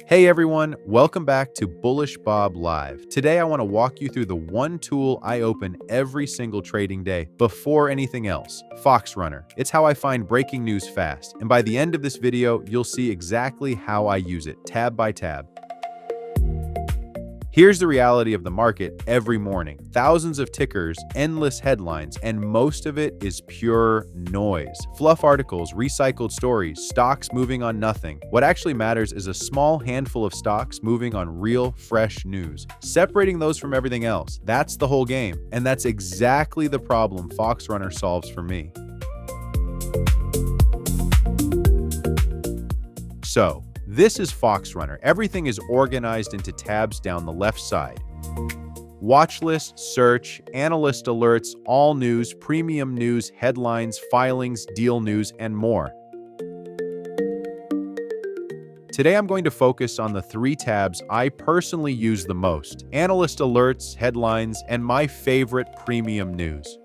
Hey everyone, welcome back to Bullish Bob Live. Today I want to walk you through the one tool I open every single trading day before anything else, FoxRunner. It's how I find breaking news fast, and by the end of this video, you'll see exactly how I use it, tab by tab. Here's the reality of the market every morning. Thousands of tickers, endless headlines, and most of it is pure noise. Fluff articles, recycled stories, stocks moving on nothing. What actually matters is a small handful of stocks moving on real, fresh news. Separating those from everything else, that's the whole game. And that's exactly the problem FoxRunner solves for me. So, this is FoxRunner. Everything is organized into tabs down the left side. Watch list, search, analyst alerts, all news, premium news, headlines, filings, deal news, and more. Today I'm going to focus on the three tabs I personally use the most: analyst alerts, headlines, and my favorite premium news.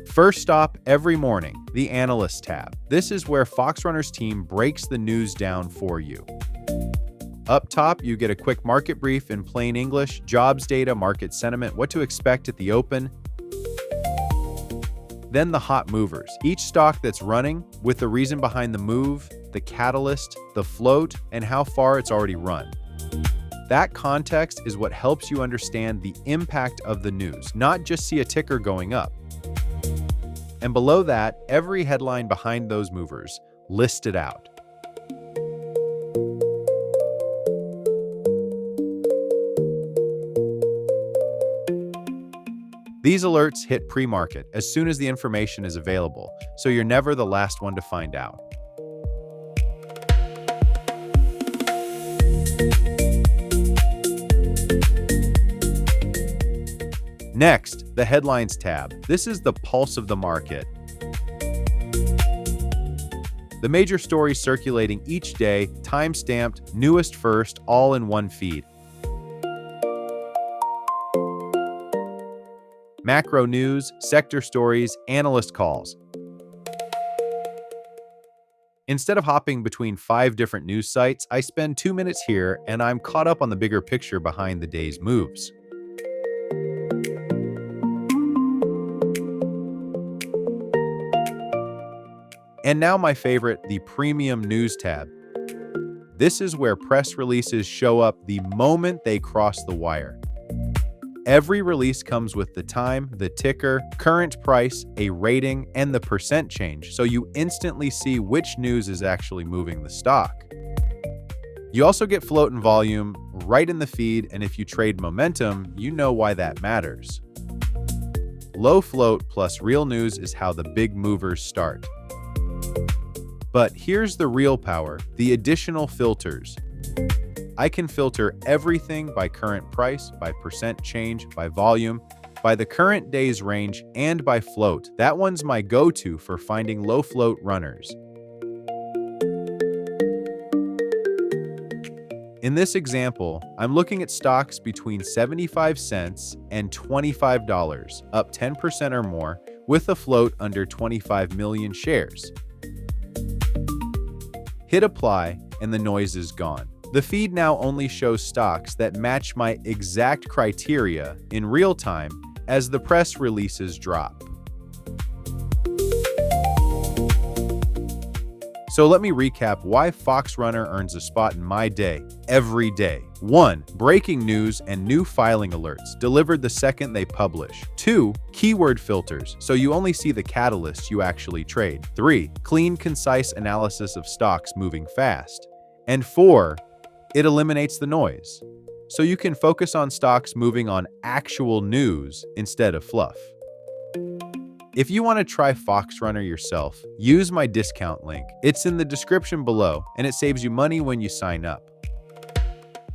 First stop every morning, the Analyst tab. This is where FoxRunner's team breaks the news down for you. Up top, you get a quick market brief in plain English, jobs data, market sentiment, what to expect at the open. Then the hot movers, each stock that's running with the reason behind the move, the catalyst, the float, and how far it's already run. That context is what helps you understand the impact of the news, not just see a ticker going up. And below that, every headline behind those movers, listed out. These alerts hit Premarket as soon as the information is available, so you're never the last one to find out. Next, the Headlines tab. This is the pulse of the market. The major stories circulating each day, time-stamped, newest first, all in one feed. Macro news, sector stories, analyst calls. Instead of hopping between 5 different news sites, I spend 2 minutes here and I'm caught up on the bigger picture behind the day's moves. And now my favorite, the Premium News tab. This is where press releases show up the moment they cross the wire. Every release comes with the time, the ticker, current price, a rating, and the percent change, so you instantly see which news is actually moving the stock. You also get float and volume right in the feed, and if you trade momentum, you know why that matters. Low float plus real news is how the big movers start. But here's the real power, the additional filters. I can filter everything by current price, by percent change, by volume, by the current day's range, and by float. That one's my go-to for finding low float runners. In this example, I'm looking at stocks between 75 cents and $25, up 10% or more, with a float under 25 million shares. Hit apply, and the noise is gone. The feed now only shows stocks that match my exact criteria in real time as the press releases drop. So let me recap why FoxRunner earns a spot in my day, every day. 1. Breaking news and new filing alerts, delivered the second they publish. 2. Keyword filters, so you only see the catalysts you actually trade. 3. Clean, concise analysis of stocks moving fast. And 4. It eliminates the noise, so you can focus on stocks moving on actual news instead of fluff. If you want to try FoxRunner yourself, use my discount link. It's in the description below, and it saves you money when you sign up.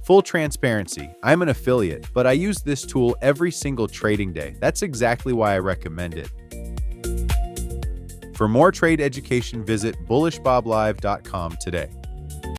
Full transparency, I'm an affiliate, but I use this tool every single trading day. That's exactly why I recommend it. For more trade education, visit bullishboblive.com today.